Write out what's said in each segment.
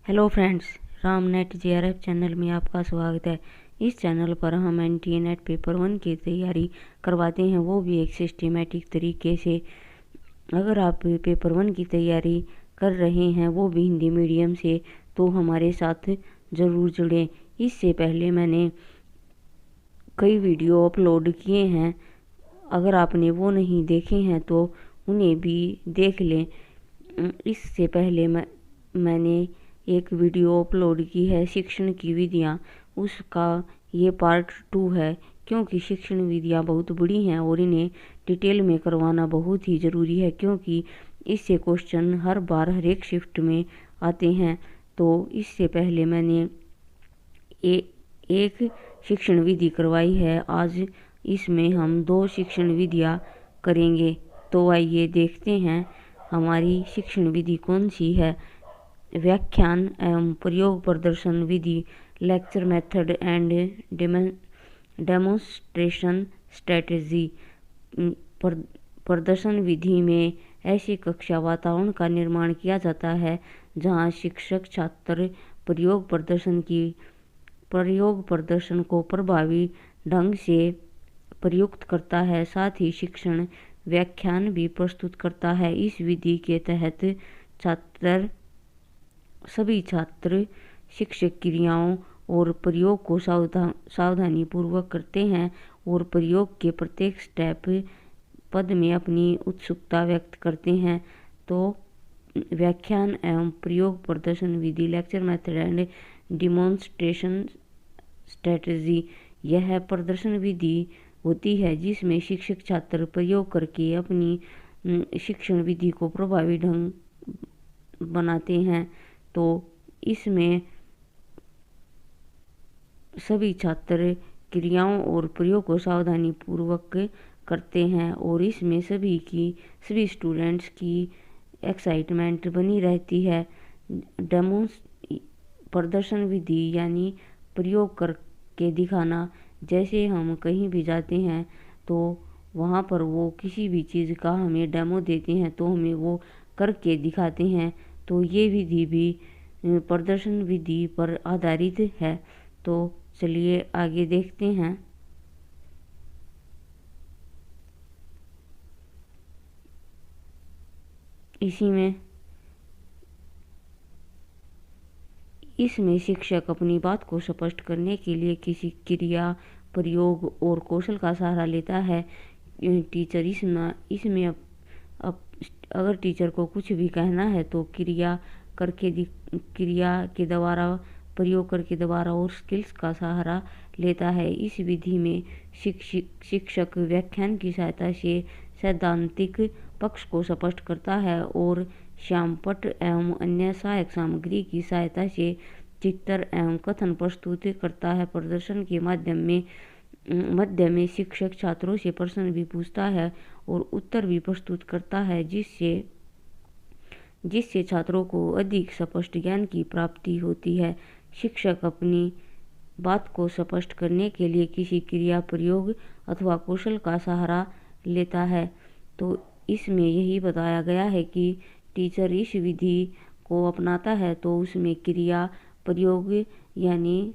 Hello friends, रामनेट JRF channel में आपका स्वागत है। इस चैनल पर हम एनटीए नेट पेपर 1 की तैयारी करवाते हैं, वो भी एक सिस्टमेटिक तरीके से। अगर आप पेपर 1 की तैयारी कर रहे हैं, वो भी हिंदी मीडियम से, तो हमारे साथ ज़रूर जुड़ें। इससे पहले मैंने कई वीडियो अपलोड किए हैं, अगर आपने वो नहीं देखे हैं तो उन्हें भी देख लें। इससे पहले मैंने एक वीडियो अपलोड की है शिक्षण की विधियाँ, उसका ये पार्ट 2 है, क्योंकि शिक्षण विधियाँ बहुत बड़ी हैं और इन्हें डिटेल में करवाना बहुत ही ज़रूरी है, क्योंकि इससे क्वेश्चन हर बार हर एक शिफ्ट में आते हैं। तो इससे पहले मैंने एक शिक्षण विधि करवाई है। आज इसमें हम 2 शिक्षण विधियाँ करेंगे। तो आइए देखते हैं हमारी शिक्षण विधि कौन सी है। व्याख्यान एवं प्रयोग प्रदर्शन विधि, lecture method and demonstration strategy. प्रदर्शन विधि में ऐसे कक्षा वातावरण का निर्माण किया जाता है जहां शिक्षक छात्र प्रयोग प्रदर्शन को प्रभावी ढंग से प्रयुक्त करता है, साथ ही शिक्षण व्याख्यान भी प्रस्तुत करता है। इस विधि के तहत सभी छात्र शिक्षक क्रियाओं और प्रयोग को सावधानी पूर्वक करते हैं और प्रयोग के प्रत्येक स्टेप पद में अपनी उत्सुकता व्यक्त करते हैं। तो व्याख्यान एवं प्रयोग प्रदर्शन विधि, lecture method and demonstration strategy, यह प्रदर्शन विधि होती है जिसमें शिक्षक छात्र प्रयोग करके अपनी शिक्षण विधि को प्रभावी ढंग बनाते हैं। तो इसमें सभी छात्र क्रियाओं और प्रयोग को सावधानी पूर्वक करते हैं और इसमें सभी स्टूडेंट्स की एक्साइटमेंट बनी रहती है। प्रदर्शन विधि यानी प्रयोग करके दिखाना। जैसे हम कहीं भी जाते हैं तो वहाँ पर वो किसी भी चीज़ का हमें डेमो देते हैं तो हमें वो करके दिखाते हैं। तो ये विधि भी प्रदर्शन विधि पर आधारित है। तो चलिए आगे देखते हैं। इसमें शिक्षक अपनी बात को स्पष्ट करने के लिए किसी क्रिया, प्रयोग और कौशल का सहारा लेता है। टीचर इसमें अगर टीचर को कुछ भी कहना है तो क्रिया के द्वारा, प्रयोग करके द्वारा और स्किल्स का सहारा लेता है। इस विधि में शिक्षक व्याख्यान की सहायता से सैद्धांतिक पक्ष को स्पष्ट करता है और श्यामपट्ट एवं अन्य सहायक सामग्री की सहायता से चित्र एवं कथन प्रस्तुत करता है। प्रदर्शन के मध्य में शिक्षक छात्रों से प्रश्न भी पूछता है और उत्तर भी प्रस्तुत करता है, जिससे छात्रों को अधिक स्पष्ट ज्ञान की प्राप्ति होती है। शिक्षक अपनी बात को स्पष्ट करने के लिए किसी क्रिया, प्रयोग अथवा कौशल का सहारा लेता है। तो इसमें यही बताया गया है कि टीचर इस विधि को अपनाता है तो उसमें क्रिया, प्रयोग यानी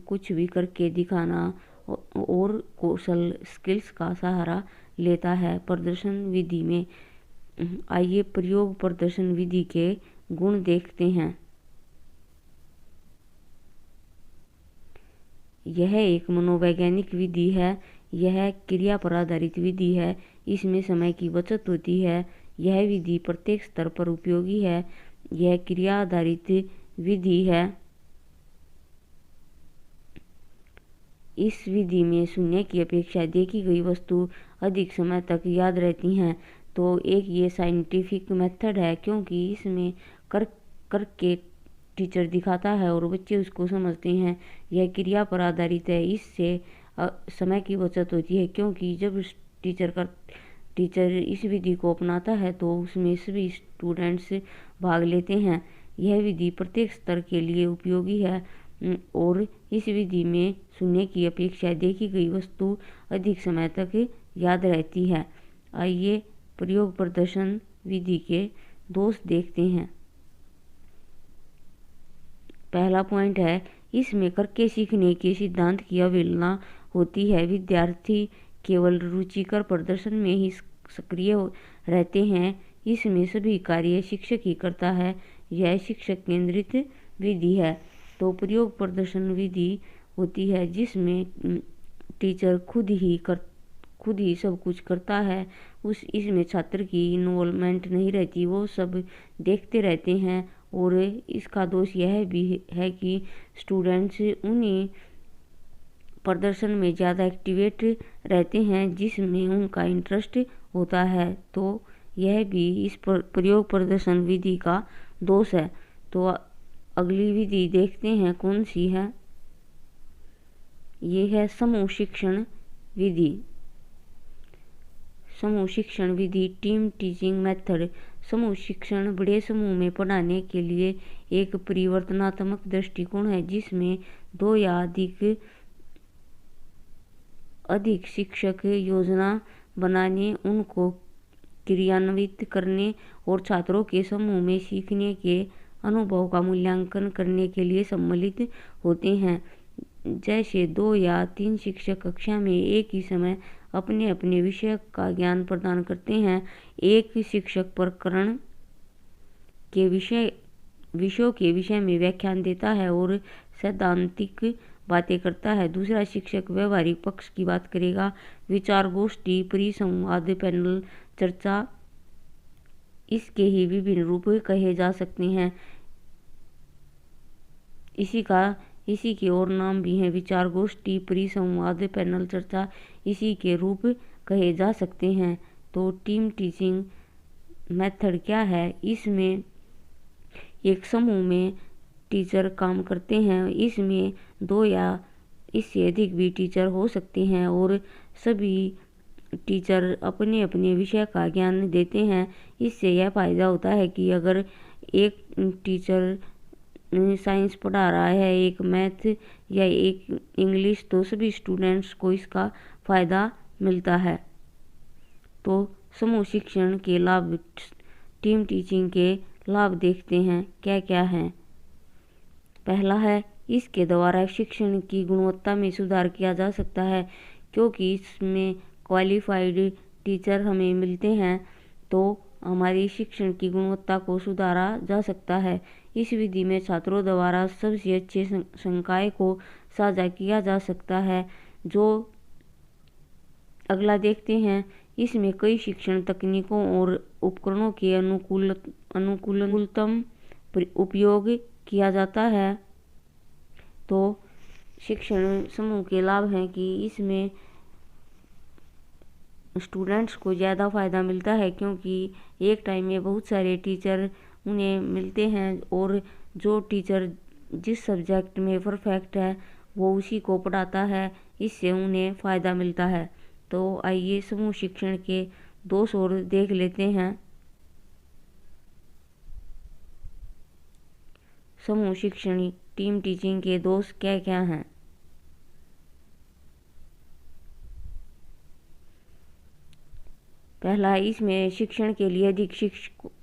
कुछ भी करके दिखाना और कौशल, स्किल्स का सहारा लेता है प्रदर्शन विधि में। आइए प्रयोग प्रदर्शन विधि के गुण देखते हैं। यह एक मनोवैज्ञानिक विधि है। यह क्रिया पर आधारित विधि है। इसमें समय की बचत होती है। यह विधि प्रत्येक स्तर पर उपयोगी है। यह क्रिया आधारित विधि है। इस विधि में सुनने की अपेक्षा देखी गई वस्तु अधिक समय तक याद रहती हैं। तो एक ये साइंटिफिक मेथड है, क्योंकि इसमें करके टीचर दिखाता है और बच्चे उसको समझते हैं। यह क्रिया पर आधारित है। इससे समय की बचत होती है, क्योंकि जब टीचर इस विधि को अपनाता है तो उसमें सभी स्टूडेंट्स भाग लेते हैं। यह विधि प्रत्येक स्तर के लिए उपयोगी है और इस विधि में सुनने की अपेक्षा देखी गई वस्तु अधिक समय तक याद रहती है। आइए प्रयोग प्रदर्शन विधि के दोष देखते हैं। पहला पॉइंट है, इसमें करके सीखने के सिद्धांत की अवहेलना होती है। विद्यार्थी केवल रुचिकर प्रदर्शन में ही सक्रिय रहते हैं। इसमें सभी कार्य शिक्षक ही करता है। यह शिक्षक केंद्रित विधि है। तो प्रयोग प्रदर्शन विधि होती है जिसमें टीचर खुद ही सब कुछ करता है। इसमें छात्र की इन्वॉल्वमेंट नहीं रहती, वो सब देखते रहते हैं। और इसका दोष यह भी है कि स्टूडेंट्स उन्हीं प्रदर्शन में ज़्यादा एक्टिवेट रहते हैं जिसमें उनका इंटरेस्ट होता है। तो यह भी इस प्रयोग प्रदर्शन विधि का दोष है। तो अगली विधि देखते हैं कौन सी है। ये है समूह शिक्षण विधि। समूह शिक्षण विधि, टीम टीचिंग मेथड। समूह शिक्षण बड़े समूह में पढ़ाने के लिए एक परिवर्तनात्मक दृष्टिकोण है जिसमें 2 या अधिक शिक्षक योजना बनाने, उनको क्रियान्वित करने और छात्रों के समूह में सीखने के अनुभव का मूल्यांकन करने के लिए सम्मिलित होते हैं। जैसे 2 या 3 शिक्षक कक्षा में एक ही समय अपने अपने विषय का ज्ञान प्रदान करते हैं। एक शिक्षक प्रकरण के विषयों के विषय में व्याख्यान देता है और सैद्धांतिक बातें करता है। दूसरा शिक्षक व्यवहारिक पक्ष की बात करेगा। विचार गोष्ठी, परिसंवाद, पैनल चर्चा, इसके ही विभिन्न रूप कहे जा सकते हैं। इसी के और नाम भी हैं। विचार गोष्ठी, परिसंवाद, पैनल चर्चा, इसी के रूप कहे जा सकते हैं। तो टीम टीचिंग मेथड क्या है? इसमें एक समूह में टीचर काम करते हैं। इसमें 2 या इससे अधिक भी टीचर हो सकते हैं और सभी टीचर अपने अपने विषय का ज्ञान देते हैं। इससे यह फायदा होता है कि अगर एक टीचर साइंस पढ़ा रहा है, एक मैथ या एक इंग्लिश, तो सभी स्टूडेंट्स को इसका फ़ायदा मिलता है। तो समूह शिक्षण के लाभ, टीम टीचिंग के लाभ देखते हैं क्या क्या हैं। पहला है, इसके द्वारा शिक्षण की गुणवत्ता में सुधार किया जा सकता है क्योंकि इसमें क्वालिफाइड टीचर हमें मिलते हैं तो हमारी शिक्षण की गुणवत्ता को सुधारा जा सकता है। इस विधि में छात्रों द्वारा सबसे अच्छे शंकाएं को साझा किया जा सकता है। जो अगला देखते हैं, इसमें कई शिक्षण तकनीकों और उपकरणों के अनुकूलतम उपयोग किया जाता है। तो शिक्षण समूह के लाभ हैं कि इसमें स्टूडेंट्स को ज़्यादा फ़ायदा मिलता है क्योंकि एक टाइम में बहुत सारे टीचर उन्हें मिलते हैं और जो टीचर जिस सब्जेक्ट में परफेक्ट है वो उसी को पढ़ाता है। इससे उन्हें फ़ायदा मिलता है। तो आइए समूह शिक्षण के दोष और देख लेते हैं। समूह शिक्षण टीम टीचिंग के दोष क्या क्या हैं? पहला, इसमें शिक्षण के लिए अधिक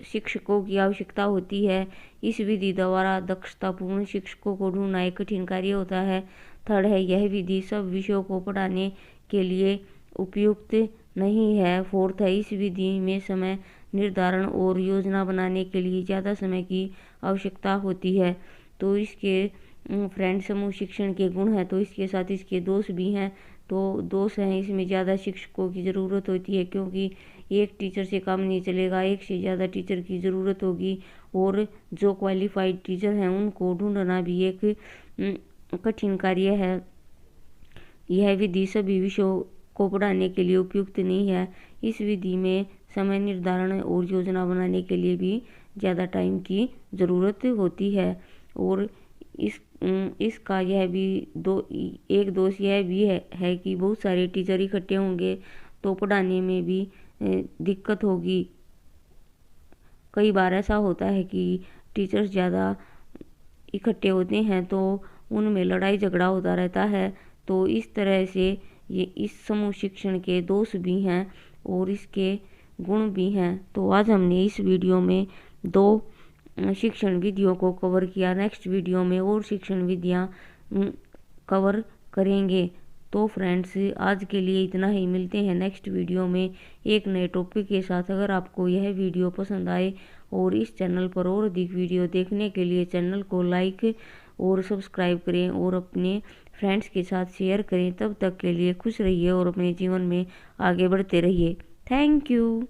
शिक्षकों की आवश्यकता होती है। इस विधि द्वारा दक्षतापूर्ण शिक्षकों को ढूंढना एक कठिन कार्य होता है। थर्ड है, यह विधि सब विषयों को पढ़ाने के लिए उपयुक्त नहीं है। फोर्थ है, इस विधि में समय निर्धारण और योजना बनाने के लिए ज़्यादा समय की आवश्यकता होती है। तो इसके फ्रेंड समूह शिक्षण के गुण हैं, तो इसके साथ इसके दोष भी हैं। तो दोष हैं, इसमें ज़्यादा शिक्षकों की ज़रूरत होती है क्योंकि एक टीचर से काम नहीं चलेगा, एक से ज़्यादा टीचर की ज़रूरत होगी। और जो क्वालिफाइड टीचर हैं उनको ढूंढना भी एक कठिन कार्य है। यह विधि सभी विषयों को पढ़ाने के लिए उपयुक्त नहीं है। इस विधि में समय निर्धारण और योजना बनाने के लिए भी ज़्यादा टाइम की ज़रूरत होती है। और इसका यह भी एक दोष यह भी है कि बहुत सारे टीचर इकट्ठे होंगे तो पढ़ाने में भी दिक्कत होगी। कई बार ऐसा होता है कि टीचर्स ज़्यादा इकट्ठे होते हैं तो उनमें लड़ाई झगड़ा होता रहता है। तो इस तरह से ये इस समूह शिक्षण के दोष भी हैं और इसके गुण भी हैं। तो आज हमने इस वीडियो में 2 शिक्षण विधियों को कवर किया। नेक्स्ट वीडियो में और शिक्षण विधियाँ कवर करेंगे। तो फ्रेंड्स आज के लिए इतना ही, मिलते हैं नेक्स्ट वीडियो में एक नए टॉपिक के साथ। अगर आपको यह वीडियो पसंद आए और इस चैनल पर और अधिक वीडियो देखने के लिए चैनल को लाइक और सब्सक्राइब करें और अपने फ्रेंड्स के साथ शेयर करें। तब तक के लिए खुश रहिए और अपने जीवन में आगे बढ़ते रहिए। Thank you.